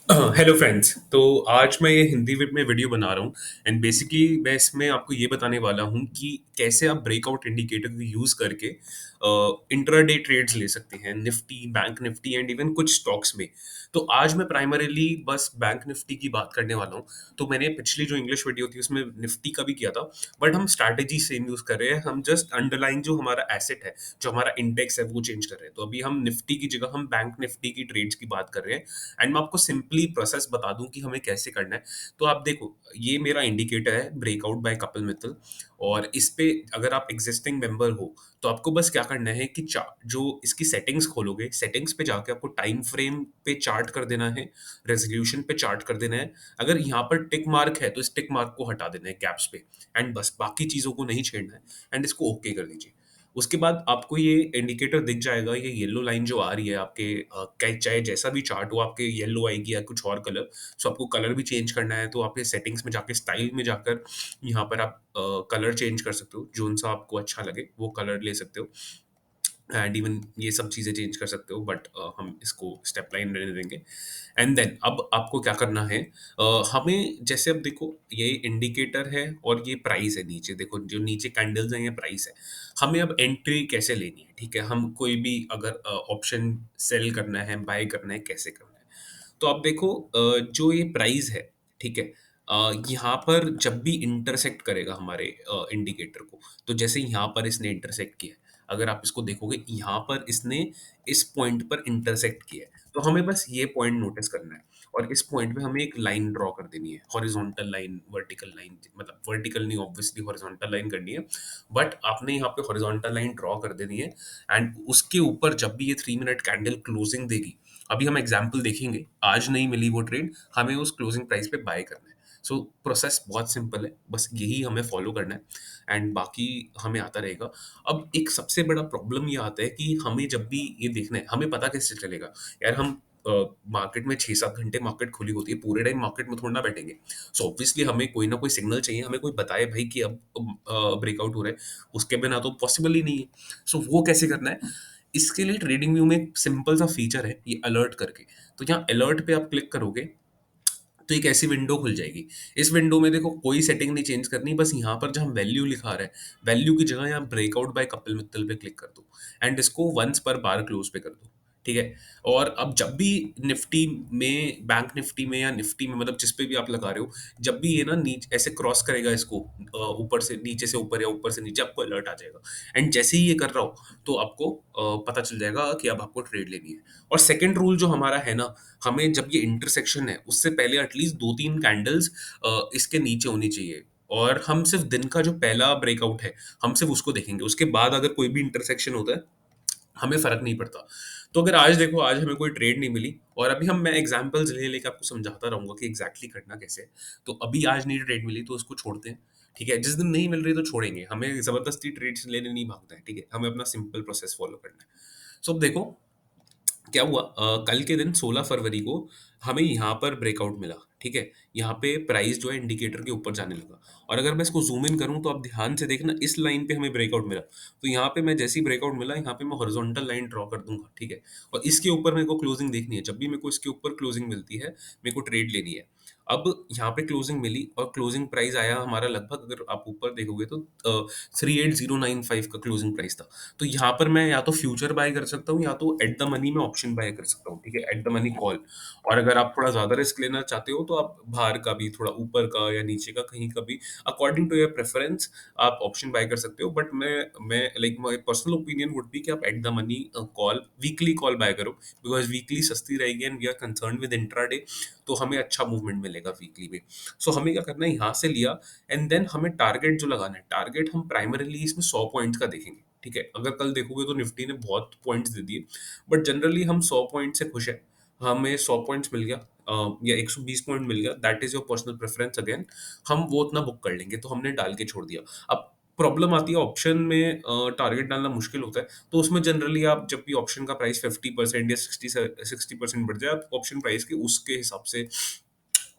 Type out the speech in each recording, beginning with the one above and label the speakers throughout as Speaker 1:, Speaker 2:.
Speaker 1: Hello friends. तो आज मैं ये हिंदी में वीडियो बना रहा हूँ एंड बेसिकली मैं इसमें आपको ये बताने वाला हूँ कि कैसे आप ब्रेकआउट इंडिकेटर को यूज़ करके इंट्राडे ट्रेड्स ले सकते हैं Nifty, bank Nifty and even कुछ स्टॉक्स में। तो आज मैं प्राइमरीली बस बैंक निफ्टी की बात करने वाला हूँ। तो मैंने पिछली जो इंग्लिश वीडियो थी उसमें निफ्टी का भी किया था, बट हम स्ट्रैटेजी सेम यूज़ कर रहे हैं। हम जस्ट अंडरलाइन जो हमारा एसेट है, जो हमारा इंडेक्स है, वो चेंज कर रहे हैं। तो अभी हम निफ्टी की जगह हम बैंक निफ्टी की ट्रेड्स की बात कर रहे हैं एंड मैं आपको सिंपली प्रोसेस बता दूं कि हमें कैसे करना है। तो आप देखो, ये मेरा इंडिकेटर है ब्रेकआउट बाय कपिल मित्तल। और इस पे अगर आप एग्जिस्टिंग मेंबर हो तो आपको बस क्या करना है कि जो इसकी सेटिंग्स खोलोगे, सेटिंग्स पे जाके आपको टाइम फ्रेम पे चार्ट कर देना है, रेजोल्यूशन पे चार्ट कर देना है। अगर यहाँ पर टिक मार्क है तो इस टिक मार्क को हटा देना है कैप्स पे एंड बस बाकी चीजों को नहीं छेड़ना है एंड इसको ओके कर दीजिए। उसके बाद आपको ये इंडिकेटर दिख जाएगा, ये येलो लाइन जो आ रही है आपके चाहे जैसा भी चार्ट हो, आपके येलो आएगी या कुछ और कलर। सो आपको कलर भी चेंज करना है तो आपके सेटिंग्स में जाके स्टाइल में जाकर यहाँ पर आप कलर चेंज कर सकते हो, जोन सा आपको अच्छा लगे वो कलर ले सकते हो एंड इवन ये सब चीज़ें चेंज कर सकते हो, बट हम इसको स्टेप लाइन रहने देंगे। एंड देन अब आपको क्या करना है, हमें जैसे अब देखो ये इंडिकेटर है और ये प्राइस है, नीचे देखो जो नीचे कैंडल्स हैं ये प्राइस है। हमें अब एंट्री कैसे लेनी है, ठीक है, हम कोई भी अगर ऑप्शन सेल करना है, बाय करना है, कैसे करना है। तो आप देखो, जो ये प्राइस है, ठीक है, यहाँ पर जब भी इंटरसेक्ट करेगा हमारे इंडिकेटर को, तो जैसे यहाँ पर इसने इंटरसेक्ट किया है, अगर आप इसको देखोगे यहाँ पर इसने इस पॉइंट पर इंटरसेक्ट किया है, तो हमें बस ये पॉइंट नोटिस करना है और इस पॉइंट पे हमें एक लाइन ड्रॉ कर देनी है, हॉरिजॉन्टल लाइन, वर्टिकल लाइन, मतलब वर्टिकल नहीं, ऑब्वियसली हॉरिजॉन्टल लाइन करनी है, बट आपने यहाँ पे हॉरिजॉन्टल लाइन ड्रॉ कर देनी है। एंड उसके ऊपर जब भी ये 3 मिनट कैंडल क्लोजिंग देगी, अभी हम एग्जाम्पल देखेंगे, आज नहीं मिली वो ट्रेड, हमें उस क्लोजिंग प्राइस पे बाय करना है। सो प्रोसेस बहुत सिंपल है, बस यही हमें फॉलो करना है एंड बाकी हमें आता रहेगा। अब एक सबसे बड़ा प्रॉब्लम ये आता है कि हमें जब भी ये देखना है, हमें पता कैसे चलेगा यार, हम मार्केट में 6-7 घंटे मार्केट खुली होती है, पूरे टाइम मार्केट में थोड़ा ना बैठेंगे। सो ऑब्वियसली हमें कोई ना कोई सिग्नल चाहिए, हमें कोई बताए भाई कि अब ब्रेकआउट हो रहा है, उसके बिना तो पॉसिबल ही नहीं है। सो वो कैसे करना है, इसके लिए ट्रेडिंग व्यू में एक सिंपल सा फीचर है, ये अलर्ट करके। तो यहाँ अलर्ट पे आप क्लिक करोगे तो एक ऐसी विंडो खुल जाएगी। इस विंडो में देखो कोई सेटिंग नहीं चेंज करनी, बस यहाँ पर जहाँ वैल्यू लिखा रहा है, वैल्यू की जगह यहाँ ब्रेकआउट बाय कपिल मित्तल पे क्लिक कर दो एंड इसको वंस पर बार क्लोज पे कर दो, ठीक है। और अब जब भी निफ्टी में, बैंक निफ्टी में या निफ्टी में, मतलब जिस पे भी आप लगा रहे हो, जब भी ये ना नीचे ऐसे क्रॉस करेगा इसको, ऊपर से ऊपर या ऊपर से नीचे, आपको अलर्ट आ जाएगा। एंड जैसे ही ये कर रहा हो तो आपको पता चल जाएगा कि अब आपको ट्रेड लेनी है। और सेकंड रूल जो हमारा है ना, हमें जब ये इंटरसेक्शन है उससे पहले एटलीस्ट 2-3 कैंडल्स इसके नीचे होनी चाहिए। और हम सिर्फ दिन का जो पहला ब्रेकआउट है, हम सिर्फ उसको देखेंगे, उसके बाद अगर कोई भी इंटरसेक्शन होता है हमें फर्क नहीं पड़ता। तो अगर आज देखो, आज हमें कोई ट्रेड नहीं मिली और अभी मैं एग्जांपल्स ले लेके आपको समझाता रहूंगा कि एग्जैक्टली करना कैसे है। तो अभी आज नहीं ट्रेड मिली तो उसको छोड़ते हैं, ठीक है। जिस दिन नहीं मिल रही तो छोड़ेंगे, हमें जबरदस्ती ट्रेड्स लेने नहीं भागना है, ठीक है, हमें अपना सिंपल प्रोसेस फॉलो करना है। सो अब देखो क्या हुआ, कल के दिन 16 फरवरी को हमें यहाँ पर ब्रेकआउट मिला, ठीक है। यहाँ पे प्राइस जो है इंडिकेटर के ऊपर जाने लगा और अगर मैं इसको जूम इन करूँ तो आप ध्यान से देखना, इस लाइन पे हमें ब्रेकआउट मिला। तो यहाँ पे मैं जैसे ही ब्रेकआउट मिला, यहाँ पे मैं हॉरिजॉन्टल लाइन ड्रॉ कर दूंगा, ठीक है। और इसके ऊपर मेरे को क्लोजिंग देखनी है, जब भी मेरे को इसके ऊपर क्लोजिंग मिलती है मेरे को ट्रेड लेनी है। अब यहाँ पे क्लोजिंग मिली और क्लोजिंग प्राइस आया हमारा लगभग, अगर आप ऊपर देखोगे तो 38095 का क्लोजिंग प्राइस था। तो यहाँ पर मैं या तो फ्यूचर बाय कर सकता हूँ या तो एट द मनी में ऑप्शन बाय कर सकता हूँ, ठीक है, एट द मनी कॉल। और अगर आप थोड़ा ज्यादा रिस्क लेना चाहते हो तो आप बाहर का भी, थोड़ा ऊपर का या नीचे का, कहीं का भी, अकॉर्डिंग टू योर प्रेफरेंस आप ऑप्शन बाय कर सकते हो। बट मैं like my personal opinion would be कि आप at the money call, weekly call buy करो, बिकॉज वीकली सस्ती रहेगी and we are concern with intraday, तो हमें अच्छा मूवमेंट मिलेगा वीकली में। सो हमें क्या करना है, यहाँ से लिया एंड देन हमें टारगेट जो लगाना है, टारगेट हम प्राइमरीली इसमें 100 पॉइंट्स का देखेंगे, ठीक है। अगर कल देखोगे तो निफ्टी ने बहुत पॉइंट्स दे दिए, बट जनरली हम 100 पॉइंट से खुश है। हमें 100 पॉइंट्स मिल गया या 120 पॉइंट मिल गया, that is your personal preference again, हम वो उतना बुक कर लेंगे, तो हमने डाल के छोड़ दिया। अब प्रॉब्लम आती है ऑप्शन में, टारगेट डालना मुश्किल होता है, तो उसमें जनरली आप जब भी ऑप्शन का प्राइस 50% या 60% बढ़ जाए, आप ऑप्शन प्राइस के उसके हिसाब से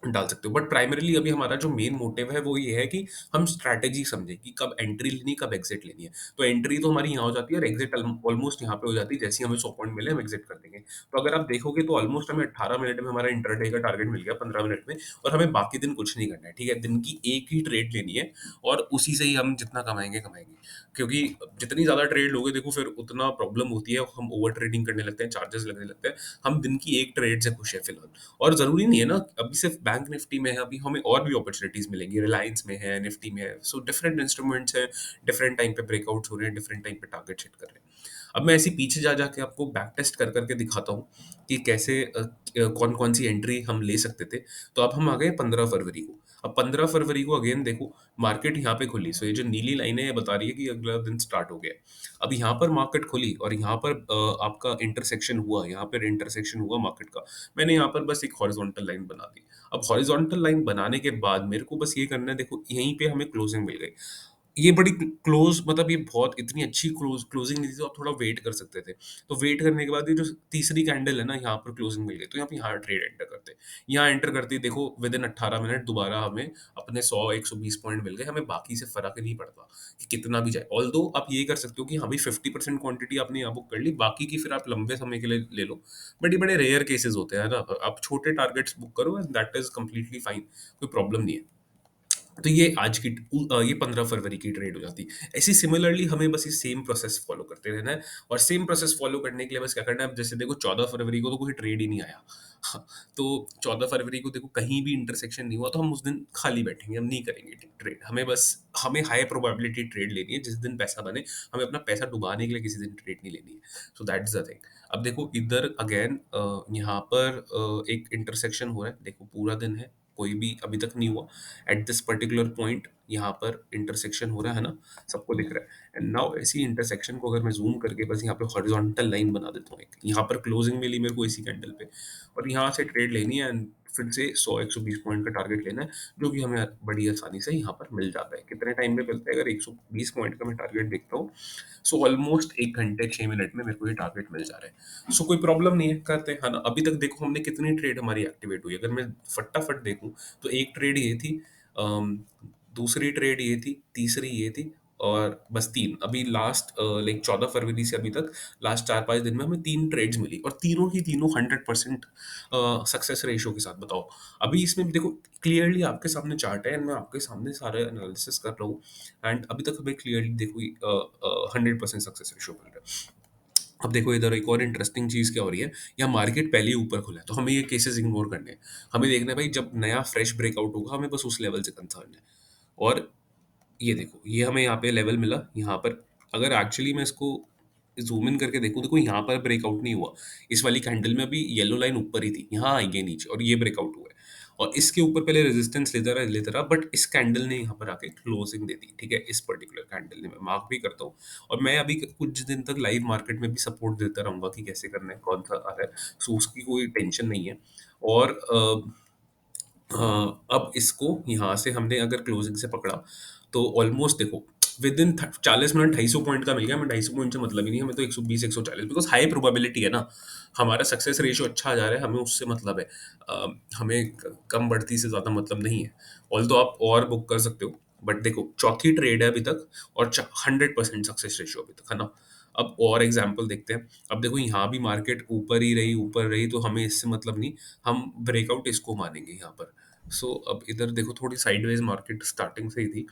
Speaker 1: डाल सकते हो। बट प्राइमरीली अभी हमारा जो मेन मोटिव है वो ये है कि हम स्ट्रैटेजी समझें कि कब एंट्री लेनी है, कब एग्ज़िट लेनी है। तो एंट्री तो हमारी यहाँ हो जाती है और एग्ज़िट ऑलमोस्ट यहाँ पे हो जाती है, जैसे ही हमें 100 पॉइंट मिले हम एग्ज़िट कर देंगे। तो अगर आप देखोगे तो ऑलमोस्ट हमें 18 मिनट में हमारा इंट्राडे का टारगेट मिल गया, 15 मिनट में, और हमें बाकी दिन कुछ नहीं करना है, ठीक है? दिन की एक ही ट्रेड लेनी है और उसी से ही हम जितना कमाएँगे, कमाएँगे। क्योंकि जितनी ज़्यादा ट्रेड लोगे देखो फिर उतना प्रॉब्लम होती है, हम ओवर ट्रेडिंग करने लगते हैं, चार्जेस लगने लगते हैं। हम दिन की एक ट्रेड से खुश हैं फिलहाल। और ज़रूरी नहीं है ना, अभी सिर्फ बैंक निफ्टी में है, अभी हमें और भी अपॉर्चुनिटीज़ मिलेंगी, रिलायंस में है, निफ्टी में है। सो डिफरेंट इंस्ट्रूमेंट्स हैं, डिफरेंट टाइम पे ब्रेकआउट्स हो रहे हैं, डिफरेंट टाइम पे टारगेट हिट कर रहे हैं। अब मैं ऐसे पीछे जा जाके आपको बैक टेस्ट कर करके दिखाता हूँ कि कैसे कौन कौन सी एंट्री हम ले सकते थे। तो अब हम आ गए 15 फरवरी को। अब 15 फरवरी को अगेन देखो, मार्केट यहाँ पे खुली, सो ये जो नीली लाइन है ये बता रही है कि अगला दिन स्टार्ट हो गया है। अब यहाँ पर मार्केट खुली और यहाँ पर आपका इंटरसेक्शन हुआ, यहाँ पर इंटरसेक्शन हुआ मार्केट का। मैंने यहाँ पर बस एक हॉरिजॉन्टल लाइन बना दी। अब हॉरिजॉन्टल लाइन बनाने के बाद मेरे को बस ये करना है, देखो यहीं पे हमें क्लोजिंग मिल गई। ये बड़ी क्लोज, मतलब ये बहुत इतनी अच्छी क्लोजिंग नहीं थी, तो आप थोड़ा वेट कर सकते थे। तो वेट करने के बाद ये जो तीसरी कैंडल है ना, यहाँ पर क्लोजिंग मिल गई, तो यहाँ पे यहाँ ट्रेड एंटर करते हैं। यहाँ एंटर करते ही देखो विद इन 18 मिनट दोबारा हमें अपने 100-120 पॉइंट मिल गए। हमें बाकी से फ़र्क नहीं पड़ता कि कितना भी जाए। ऑल्दो आप ये कर सकते हो कि हाँ भाई 50% क्वांटिटी आपने यहाँ बुक कर ली, बाकी की फिर आप लंबे समय के लिए ले लो। बट ये बड़े रेयर केसेस होते हैं ना, आप छोटे टारगेट्स बुक करो and that is completely fine, कोई प्रॉब्लम नहीं है। तो ये आज की ये 15 फरवरी की ट्रेड हो जाती है। ऐसी सिमिलरली हमें बस ये सेम प्रोसेस फॉलो करते रहना है, और सेम प्रोसेस फॉलो करने के लिए बस क्या करना है, अब जैसे देखो 14 फरवरी को तो कोई ट्रेड ही नहीं आया। हाँ, तो 14 फरवरी को देखो कहीं भी इंटरसेक्शन नहीं हुआ, तो हम उस दिन खाली बैठेंगे, हम नहीं करेंगे ट्रेड। हमें हाई प्रोबेबिलिटी ट्रेड लेनी है, जिस दिन पैसा बने। हमें अपना पैसा डुबाने के लिए किसी दिन ट्रेड नहीं लेनी है। सो दैट इज द थिंग। अब देखो इधर अगेन यहाँ पर एक इंटरसेक्शन हो रहा है, देखो पूरा दिन है, कोई भी अभी तक नहीं हुआ। एट दिस पर्टिकुलर पॉइंट यहाँ पर इंटरसेक्शन हो रहा है ना, सबको दिख रहा है। एंड नाउ इसी इंटरसेक्शन को अगर मैं जूम करके बस यहाँ पे हॉरिजॉन्टल लाइन बना देता हूँ, एक यहाँ पर क्लोजिंग मिली मेरे को इसी कैंडल पे, और यहाँ से ट्रेड लेनी है एंड फिर से 100-120 पॉइंट का टारगेट लेना है, जो कि हमें बड़ी आसानी से यहाँ पर मिल जाता है। कितने टाइम में मिलता है, अगर 120 पॉइंट का मैं टारगेट देखता हूँ, सो ऑलमोस्ट 1 घंटे 6 मिनट में मेरे को ये टारगेट मिल जा रहा है। सो कोई प्रॉब्लम नहीं है, करते हैं, है ना। अभी तक देखो हमने कितनी ट्रेड हमारी एक्टिवेट हुई, अगर मैं फटाफट देखूँ तो एक ट्रेड ये थी, अम, दूसरी ट्रेड ये थी, तीसरी ये थी, और बस 3 अभी लास्ट, लाइक 14 फरवरी से अभी तक लास्ट 4-5 दिन में हमें 3 ट्रेड्स मिली, और तीनों की तीनों 100% सक्सेस रेशियो के साथ। बताओ, अभी इसमें भी देखो क्लियरली आपके सामने चार्ट है एंड मैं आपके सामने सारा एनालिसिस कर रहा हूँ, एंड अभी तक हमें क्लियरली देखो 100% सक्सेस रेशियो मिल रहा है। अब देखो इधर एक और इंटरेस्टिंग चीज़ क्या हो रही है, यहाँ मार्केट पहले ही ऊपर खुला है, तो हमें ये केसेस इग्नोर करने हैं। हमें देखना है भाई, जब नया फ्रेश ब्रेकआउट होगा हमें बस उस लेवल से कंसर्न है। और ये देखो, ये हमें यहाँ पे लेवल मिला, यहाँ पर अगर एक्चुअली मैं इसको ज़ूम इन करके देखूँ, देखो यहाँ पर ब्रेकआउट नहीं हुआ। इस वाली कैंडल में अभी येलो लाइन ऊपर ही थी, यहाँ आई है नीचे और ये ब्रेकआउट हुआ है। और इसके ऊपर पहले रेजिस्टेंस लेता रहा, बट इस कैंडल ने यहाँ पर आके क्लोजिंग दे दी, ठीक है? इस पर्टिकुलर कैंडल ने, मैं मार्क भी करता हूँ। और मैं अभी कुछ दिन तक लाइव मार्केट में भी सपोर्ट देता रहूँगा कि कैसे करना है, कौन सा आ रहा है। सो उसकी कोई टेंशन नहीं है। और अब इसको यहाँ से हमने अगर क्लोजिंग से पकड़ा, तो ऑलमोस्ट देखो विद इन 40 मिनट 250 पॉइंट का मिल गया। हमें 250 पॉइंट से मतलब ही नहीं है, हमें तो 120-140, बिकॉज हाई प्रोबेबिलिटी है ना, हमारा सक्सेस रेशियो अच्छा जा रहा है, हमें उससे मतलब है। हमें कम बढ़ती से ज़्यादा मतलब नहीं है। ऑल तो आप और बुक कर सकते हो, बट देखो चौथी ट्रेड है अभी तक, और 100% सक्सेस रेशियो अभी तक, है ना। अब और एग्जाम्पल देखते हैं। अब देखो यहाँ भी मार्केट ऊपर रही, तो हमें इससे मतलब नहीं, हम ब्रेकआउट इसको मानेंगे यहाँ पर। सो अब इधर देखो थोड़ी साइडवेज मार्केट स्टार्टिंग से ही थी,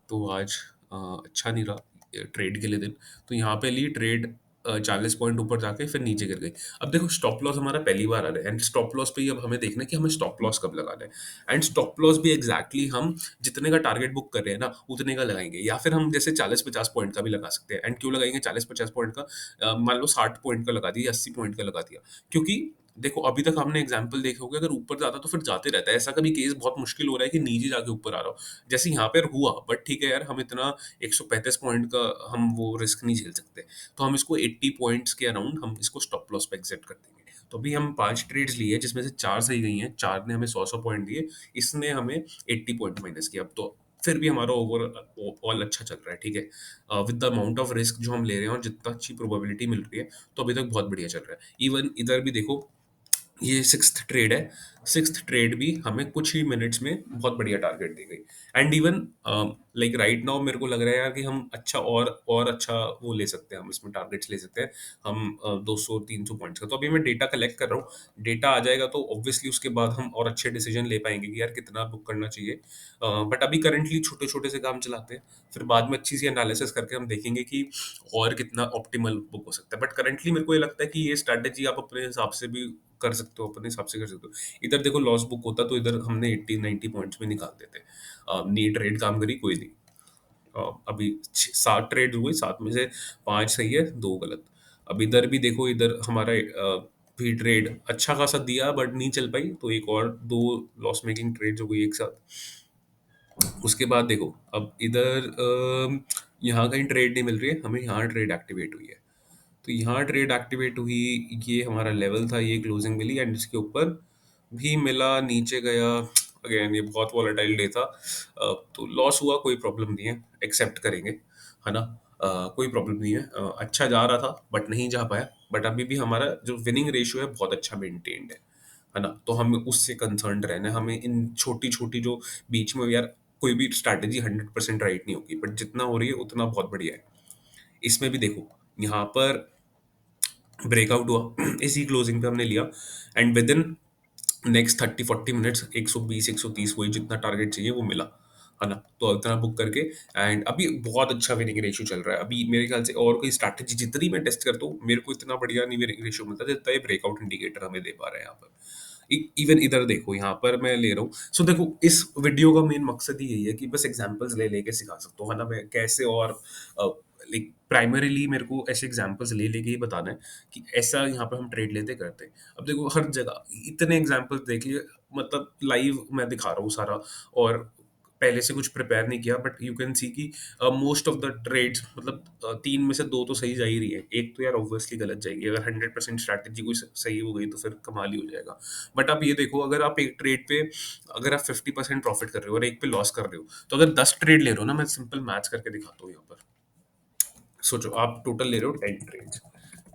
Speaker 1: तो आज अच्छा नहीं रहा ट्रेड के लिए दिन। तो यहाँ पे ली ट्रेड, 40 पॉइंट ऊपर जाके फिर नीचे गिर गई। अब देखो स्टॉप लॉस हमारा पहली बार आ रहा है, एंड स्टॉप लॉस पे ही अब हमें देखना है कि हमें स्टॉप लॉस कब लगाना है। एंड स्टॉप लॉस भी एग्जैक्टली हम जितने का टारगेट बुक कर रहे हैं ना, उतने का लगाएंगे, या फिर हम जैसे 40-50 पॉइंट का भी लगा सकते हैं। एंड क्यों लगाएंगे 40-50 पॉइंट का? मान लो 60 पॉइंट का लगा दिया, 80 पॉइंट का लगा दिया, क्योंकि देखो अभी तक हमने एग्जाम्पल देखे होंगे, अगर ऊपर जाता तो फिर जाते रहता है। ऐसा कभी केस बहुत मुश्किल हो रहा है कि नीचे जाके ऊपर आ रहा हो, जैसे यहाँ पर हुआ। बट ठीक है यार, हम इतना 135 पॉइंट का हम वो रिस्क नहीं झेल सकते, तो हम इसको 80 पॉइंट्स के अराउंड हम इसको स्टॉप लॉस पे एग्जिट कर देंगे। तो अभी हम 5 ट्रेड्स लिए, जिसमें से 4 सही गई हैं, 4 ने हमें 100-100 पॉइंट दिए, इसने हमें 80 पॉइंट माइनस किया। अब तो फिर भी हमारा ओवरऑल अच्छा चल रहा है, ठीक है? With the amount of risk जो हम ले रहे हैं और जितना अच्छी प्रोबेबिलिटी मिल रही है, तो अभी तक बहुत बढ़िया चल रहा है। इवन इधर भी देखो, ये सिक्स्थ ट्रेड है। सिक्स्थ ट्रेड भी हमें कुछ ही मिनट्स में बहुत बढ़िया टारगेट दी गई। And even like right now मेरे को लग रहा है यार कि हम अच्छा और अच्छा वो ले सकते हैं, हम इसमें टारगेट्स ले सकते हैं। हम 200-300 पॉइंट्स का, तो अभी मैं डेटा कलेक्ट कर रहा हूँ। डेटा आ जाएगा तो ऑब्वियसली उसके बाद हम और अच्छे डिसीजन ले पाएंगे कि यार कितना बुक करना चाहिए। बट अभी करंटली छोटे छोटे से काम चलाते हैं, फिर बाद में अच्छी सी एनालिसिस करके हम देखेंगे कि और कितना ऑप्टिमल बुक हो सकता है। बट करंटली मेरे को ये लगता है कि ये स्ट्रैटेजी आप अपने हिसाब से भी कर सकते हो, अपने हिसाब से कर सकते हो। इधर देखो लॉस बुक होता तो इधर हमने 80-90 पॉइंट्स में निकाल देते। नी ट्रेड काम करी कोई नहीं। अभी 7 ट्रेड हुए, 7 में से 5 सही है, 2 गलत। अब इधर भी देखो, इधर हमारा भी ट्रेड अच्छा खासा दिया बट नहीं चल पाई, तो एक और 2 लॉस मेकिंग ट्रेड्स हो गई एक साथ। उसके बाद देखो अब इधर यहाँ कहीं ट्रेड नहीं मिल रही है हमें, यहाँ ट्रेड एक्टिवेट हुई है। तो यहाँ ट्रेड एक्टिवेट हुई, ये हमारा लेवल था, ये क्लोजिंग मिली एंड इसके ऊपर भी मिला, नीचे गया। अगेन ये बहुत वॉलेटाइल डे था। तो लॉस हुआ, कोई प्रॉब्लम नहीं है, एक्सेप्ट करेंगे, है ना। कोई प्रॉब्लम नहीं है। अच्छा जा रहा था बट नहीं जा पाया। बट अभी भी हमारा जो विनिंग रेशियो है बहुत अच्छा मेंटेन्ड है ना। तो हमें उससे कंसर्न रहना है। हमें इन छोटी छोटी जो बीच में यार, कोई भी स्ट्रैटेजी 100% राइट नहीं होगी, बट जितना हो रही है उतना बहुत बढ़िया है। इसमें भी देखो, यहाँ पर ब्रेकआउट हुआ इसी क्लोजिंग पे हमने लिया and with in next 30-40 minutes 120-130 वही जितना टारगेट चाहिए वो मिला, है ना। तो इतना बुक करके एंड अभी बहुत अच्छा विनिंग रेशियो चल रहा है। अभी मेरे ख्याल से और कोई स्ट्रैटेजी जितनी मैं टेस्ट करता हूँ मेरे को इतना बढ़िया नहीं विनिंग रेशियो मिलता जितना ये ब्रेकआउट इंडिकेटर हमें दे पा रहा है यहाँ पर। इवन इधर देखो, यहाँ पर मैं ले रहा हूँ। सो देखो, इस वीडियो का मेन मकसद ही यही है कि बस एग्जांपल्स ले लेके सिखा सकता हूँ, है ना। मैं कैसे और लाइक प्राइमरीली मेरे को ऐसे एग्जांपल्स ले लेके ही बताना है कि ऐसा यहाँ पे हम ट्रेड लेते करते हैं। अब देखो हर जगह इतने एग्जांपल्स देखिए, मतलब लाइव मैं दिखा रहा हूँ सारा, और पहले से कुछ प्रिपेयर नहीं किया, बट यू कैन सी कि मोस्ट ऑफ द ट्रेड्स, मतलब 3 में से 2 तो सही जा ही रही है, एक तो यार ऑब्वियसली गलत जाएगी। अगर 100% स्ट्रैटेजी कोई सही हो गई तो फिर कमाल ही हो जाएगा। बट आप ये देखो, अगर आप एक ट्रेड पे अगर आप 50% प्रॉफिट कर रहे हो और एक पे लॉस कर रहे हो, तो अगर 10 ट्रेड ले रहे हो ना, मैं सिंपल मैथ्स करके दिखाता हूँ यहाँ पर। सोचो आप टोटल ले रहे हो 10 ट्रेड्स,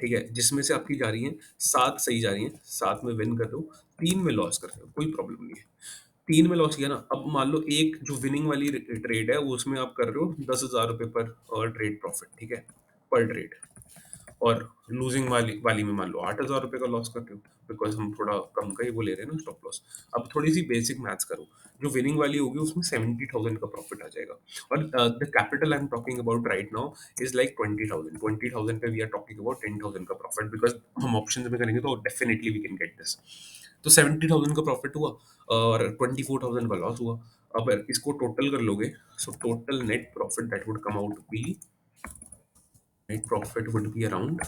Speaker 1: ठीक है, जिसमें से आपकी जा रही हैं 7 सही जा रही हैं, 7 में विन कर रहे हो, 3 में लॉस कर रहे हो, कोई प्रॉब्लम नहीं है। 3 में लॉस किया ना, अब मान लो एक जो विनिंग वाली ट्रेड है वो उसमें आप कर रहे हो 10,000 रुपए पर ट्रेड प्रॉफिट, ठीक है, पर ट्रेड। और लूजिंग वाली वाली में मान लो 8,000 रुपए का लॉस कर रहे हो, बिकॉज हम थोड़ा कम का ही वो ले रहे हैं ना स्टॉप लॉस। अब थोड़ी सी बेसिक मैथ्स करो, जो विनिंग वाली होगी उसमें 70,000 का प्रॉफिट आ जाएगा। और the capital I am talking about right now is like 20,000। 20,000 पे वी आर टॉकिंग अबाउट 10,000 का प्रॉफिट, बिकॉज हम ऑप्शन में करेंगे तो definitely we can get this. तो 70,000 का प्रॉफिट हुआ और 24,000 का लॉस हुआ। अब इसको टोटल कर लोगे, so total net profit that would come out be, net profit would be around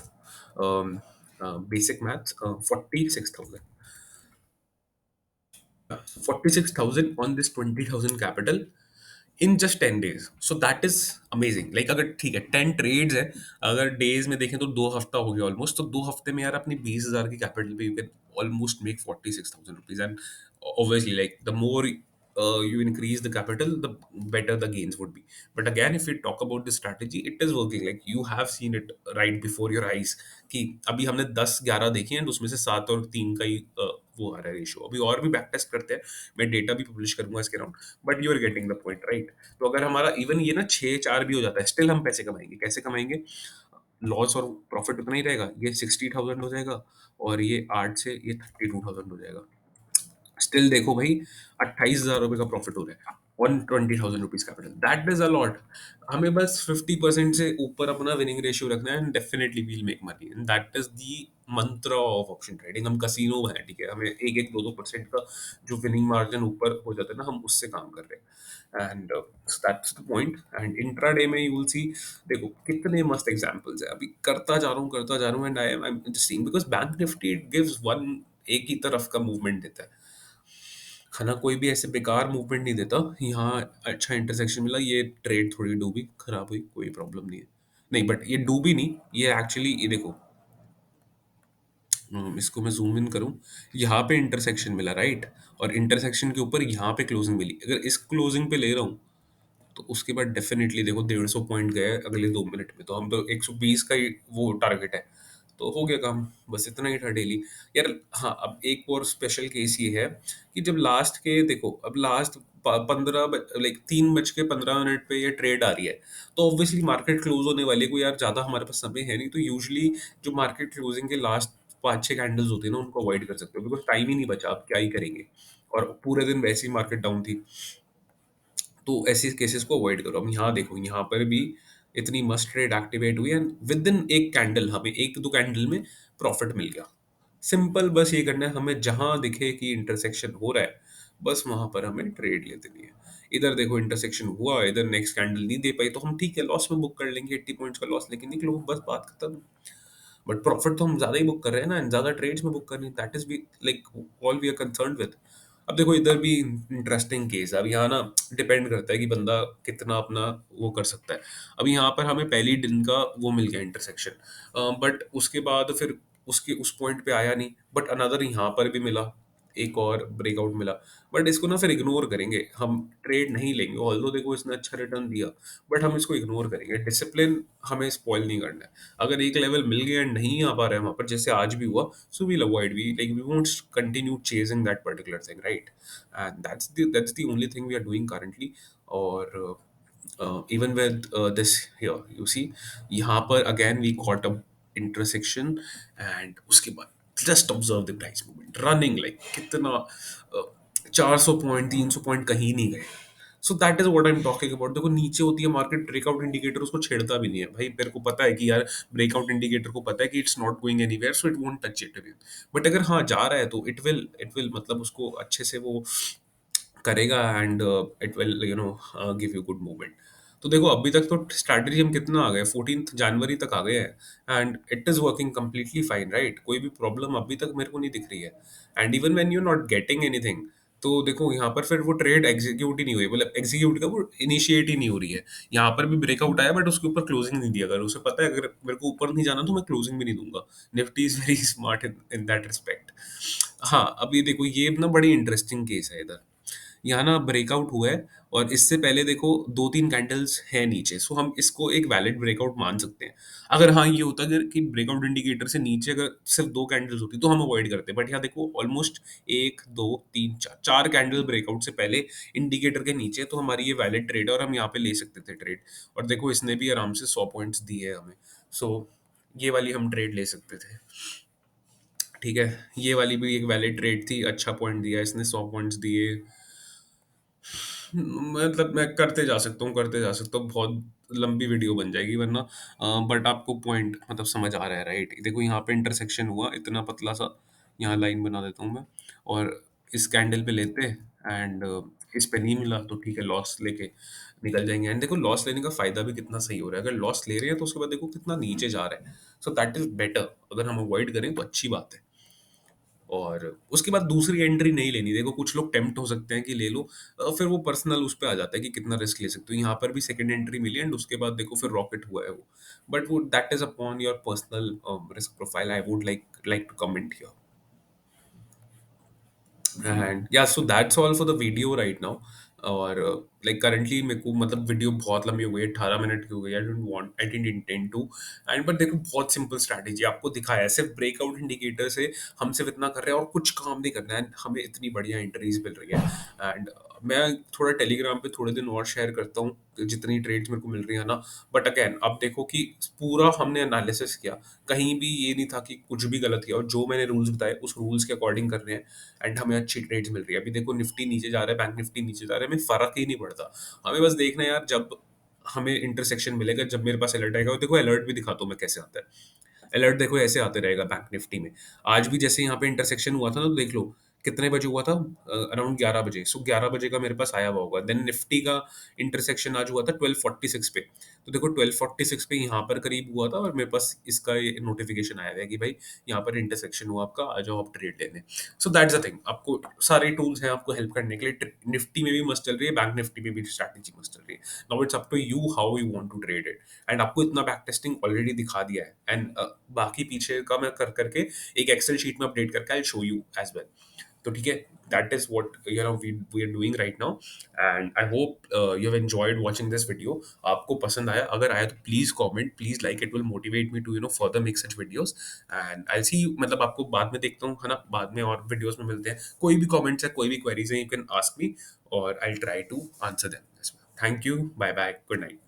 Speaker 1: basic maths 46,000. 46,000 on this 20,000 capital in just 10 days, so that is amazing. Like अगर ठीक है 10 ट्रेड्स है, अगर डेज में देखें तो 2 हफ्ता हो गया ऑलमोस्ट, तो 2 हफ्ते में यार अपनी 20,000 की कैपिटल पे you can almost make 46,000 rupees. And obviously like the more you increase the capital, the better the gains would be. But again, if we talk about the strategy, it is working, like you have seen it right before your eyes कि अभी हमने 10-11 देखी हैं, उसमें से 7 और 3 का ही वो आ रहा है रेशियो। अभी और भी बैक टेस्ट करते हैं, मैं डेटा भी पब्लिश करूंगा इसके around, but you are getting the point right. तो अगर हमारा इवन ये ना 6-4 भी हो जाता है, स्टिल हम पैसे कमाएंगे। कैसे कमाएंगे? लॉस और प्रॉफिट उतना ही रहेगा, ये 60,000 हो जाएगा और ये 8 से ये 32,000 हो जाएगा। स्टिल देखो भाई, 28,000 रुपए का प्रॉफिट हो रहा है on 20,000 rupees capital, that is a lot. हमें बस 50% से ऊपर अपना विनिंग रेशियो रखना है and definitely we'll make money, and that is the mantra of option trading. हम कसीनो है, ठीक है, हमें 1-1, 2-2% का जो विनिंग मार्जिन ऊपर हो जाता है ना, हम उससे काम कर रहे हैं। And that's the point. And intraday में यू विल सी, देखो कितने मस्त एग्जांपल्स है, अभी करता जा रहा हूँ and I am just seeing, because bank Nifty it gives one, एक ही तरफ का मूवमेंट देता है ना, कोई भी ऐसे बेकार मूवमेंट नहीं देता। यहाँ अच्छा इंटरसेक्शन मिला, ये ट्रेड थोड़ी डूबी, खराब हुई, कोई प्रॉब्लम नहीं है। नहीं, बट ये डूबी नहीं, ये एक्चुअली ये देखो, इसको मैं ज़ूम इन करूँ, यहाँ पे इंटरसेक्शन मिला राइट, और इंटरसेक्शन के ऊपर यहाँ पे क्लोजिंग मिली। अगर इस क्लोजिंग पे ले रहा हूँ तो उसके बाद डेफिनेटली देखो 150 पॉइंट गए अगले 2 मिनट में, तो हम तो 120 का ही वो टारगेट है। तो हो गया काम, बस इतना ही था डेली। यार हाँ, अब एक और स्पेशल केस ये है कि जब लास्ट के देखो, अब लास्ट 15 लाइक 3:15 पे ये ट्रेड आ रही है, तो ऑब्वियसली मार्केट क्लोज होने वाली है, कोई यार ज़्यादा हमारे पास समय है नहीं, तो यूजुअली जो मार्केट क्लोजिंग के लास्ट 5-6 कैंडल्स होते हैं ना, उनको अवॉइड कर सकते हो, बिकॉज़ टाइम ही नहीं बचा, अब क्या ही करेंगे? और पूरे दिन वैसे ही मार्केट डाउन थी। तो ऐसे केसेस को अवॉइड करो। अब यहाँ देखो, यहाँ पर भी इतनी मस्त ट्रेड एक्टिवेट हुई एंड विद इन एक कैंडल हमें 1-2 कैंडल में प्रॉफिट मिल गया। सिंपल बस ये करना है हमें, जहाँ दिखे कि इंटरसेक्शन हो रहा है, बस वहाँ पर हमें ट्रेड ले देनी है। इधर देखो इंटरसेक्शन हुआ, इधर नेक्स्ट कैंडल नहीं दे पाई, तो हम ठीक है लॉस में बुक कर लेंगे, 80 पॉइंट्स का लॉस लेके निकलो, बस बात खत्म। बट प्रॉफिट तो हम ज़्यादा ही बुक कर रहे हैं ना, ज़्यादा ट्रेड्स में बुक कर रहे हैं, that is we like all we are concerned with. अब देखो इधर भी इंटरेस्टिंग केस है, अब यहाँ ना डिपेंड करता है कि बंदा कितना अपना वो कर सकता है। अब यहाँ पर हमें पहली दिन का वो मिल गया इंटरसेक्शन, बट उसके बाद फिर उसके उस पॉइंट पे आया नहीं, बट अनदर यहाँ पर भी मिला, एक और ब्रेकआउट मिला, बट इसको ना फिर इग्नोर करेंगे, हम ट्रेड नहीं लेंगे, ऑल्दो देखो इसने अच्छा रिटर्न दिया, बट हम इसको इग्नोर करेंगे, डिसिप्लिन हमें स्पॉइल नहीं करना है। अगर एक लेवल मिल गया एंड नहीं आ पा रहा है वहां पर, जैसे आज भी हुआ, so we'll avoid, we won't continue chasing that particular thing, right? And that's the only thing we are doing currently. और even with this here you see, यहाँ पर again we caught a intersection, and उसके बाद just observe the price movement running like कितना 400 point 300 point कहीं नहीं गए। So that is what I am talking about. देखो नीचे होती है मार्केट, ब्रेकआउट इंडिकेटर उसको छेड़ता भी नहीं है भाई, मेरे को पता है कि यार ब्रेकआउट इंडिकेटर को पता है कि it's not going anywhere, so it won't touch it again. But अगर हाँ जा रहा है तो इट विल मतलब उसको अच्छे से वो करेगा, and it will give you good movement. तो देखो अभी तक तो स्ट्रैटेजी हम कितना आ गए, 14 जनवरी तक आ गए हैं, and it is working completely fine, right? कोई भी प्रॉब्लम अभी तक मेरे को नहीं दिख रही है। And even when you not getting anything, तो देखो यहाँ पर फिर वो ट्रेड एग्जीक्यूट ही नहीं हुई, मतलब एग्जीक्यूट का वो इनिशिएट ही नहीं हो रही है। यहाँ पर भी ब्रेकआउट आया बट उसके ऊपर क्लोजिंग नहीं दिया, अगर उसे पता है अगर मेरे को ऊपर नहीं जाना तो मैं क्लोजिंग भी नहीं दूंगा। Nifty is very smart in that respect. हाँ, अब ये देखो ये ना बड़ी इंटरेस्टिंग केस है इधर। यहाँ ना ब्रेकआउट हुआ है, और इससे पहले देखो 2-3 कैंडल्स है नीचे, सो हम इसको एक वैलिड ब्रेकआउट मान सकते हैं। अगर हाँ ये होता अगर कि ब्रेकआउट इंडिकेटर से नीचे अगर सिर्फ 2 कैंडल्स होती तो हम अवॉइड करते, बट यहाँ देखो ऑलमोस्ट 1 2 3 4 कैंडल ब्रेकआउट से पहले इंडिकेटर के नीचे, तो हमारी ये वैलिड ट्रेड है और हम यहाँ पे ले सकते थे ट्रेड। और देखो इसने भी आराम से 100 पॉइंट्स दिए हैं हमें, सो ये वाली हम ट्रेड ले सकते थे। ठीक है, ये वाली भी एक वैलिड ट्रेड थी, अच्छा पॉइंट दिया इसने, 100 पॉइंट्स दिए। मतलब मैं करते जा सकता हूँ, करते जा सकता हूँ, बहुत लंबी वीडियो बन जाएगी वरना। बट आपको पॉइंट मतलब समझ आ रहा है, राइट? देखो यहाँ पे इंटरसेक्शन हुआ इतना पतला सा, यहाँ लाइन बना देता हूँ मैं, और इस कैंडल पे लेते हैं, एंड इस पे नहीं मिला तो ठीक है, लॉस लेके निकल जाएंगे। एंड देखो लॉस लेने का फायदा भी कितना सही हो रहा है, अगर लॉस ले रहे हैं तो उसके बाद देखो कितना नीचे जा रहा है, सो दैट इज बेटर। अगर हम अवॉइड करें तो अच्छी बात है। और उसके बाद दूसरी एंट्री नहीं लेनी। देखो कुछ लोग टेम्प्ट हो सकते हैं कि ले लो, फिर वो पर्सनल उस पे आ जाता है कि कितना रिस्क ले सकते हो। यहाँ पर भी सेकंड एंट्री मिली एंड उसके बाद देखो फिर रॉकेट हुआ है वो, बट वो that is upon your personal risk profile, I would like to comment here. And या so that's all for the video right now. और लाइक करंटली मेरे को मतलब वीडियो बहुत लंबी हो गई है, 18 मिनट की हो गई, I didn't intend to. And but देखो बहुत सिंपल स्ट्रैटेजी आपको दिखाया है, सिर्फ ब्रेकआउट इंडिकेटर से हम सिर्फ इतना कर रहे हैं और कुछ काम नहीं करना है, हमें इतनी बढ़िया एंट्रीज मिल रही है। एंड मैं थोड़ा टेलीग्राम पे थोड़े दिन और शेयर करता हूँ जितनी ट्रेड्स मेरे को मिल रही है ना। बट अगेन अब देखो कि पूरा हमने एनालिसिस किया, कहीं भी ये नहीं था कि कुछ भी गलत किया, और जो मैंने रूल्स बताए उस रूल्स के अकॉर्डिंग कर रहे हैं, एंड हमें अच्छी ट्रेड्स मिल रही है। अभी देखो निफ्टी नीचे जा रहा है, बैंक निफ्टी नीचे जा रहा है, हमें फर्क ही नहीं पड़ता। हमें बस देखना है यार, जब हमें इंटरसेक्शन मिलेगा, जब मेरे पास अलर्ट आएगा, और देखो अलर्ट भी दिखाता हूँ मैं कैसे आता है। अलर्ट देखो ऐसे आते रहेगा बैंक निफ्टी में। आज भी जैसे यहाँ पे इंटरसेक्शन हुआ था ना, तो देख लो कितने बजे हुआ था, अराउंड 11 बजे। सो 11 बजे का मेरे पास आया हुआ होगा। देन निफ्टी का इंटरसेक्शन आज हुआ था 12:46 पे, तो देखो 12:46 पे यहाँ पर करीब हुआ था, और मेरे पास इसका ये नोटिफिकेशन आया है कि भाई यहाँ पर इंटरसेक्शन हुआ आपका, आ जाओ आप ट्रेड लेने। सो दैट्स द थिंग, आपको सारे टूल्स हैं आपको हेल्प करने के लिए। निफ्टी में भी मस्त चल रही है, बैंक निफ्टी में भी स्ट्रैटेजी मस्त चल रही है। Now it's up to you how you want to trade it. And आपको इतना बैक टेस्टिंग ऑलरेडी दिखा दिया है, एंड बाकी पीछे का मैं कर करके एक एक्सेल शीट में अपडेट करके I show you as well. तो ठीक है, that is what we are doing right now. And I hope you have enjoyed watching this video. आपको पसंद आया, अगर आया तो please comment, please like, it will motivate me to further make such videos. And I see, मतलब आपको बाद में देखता हूँ, है ना, बाद में और वीडियोस में मिलते हैं। कोई भी कमेंट्स है, कोई भी क्वेरीज है, यू कैन आस्क मी और I try to answer them. Thank you, bye bye, good night.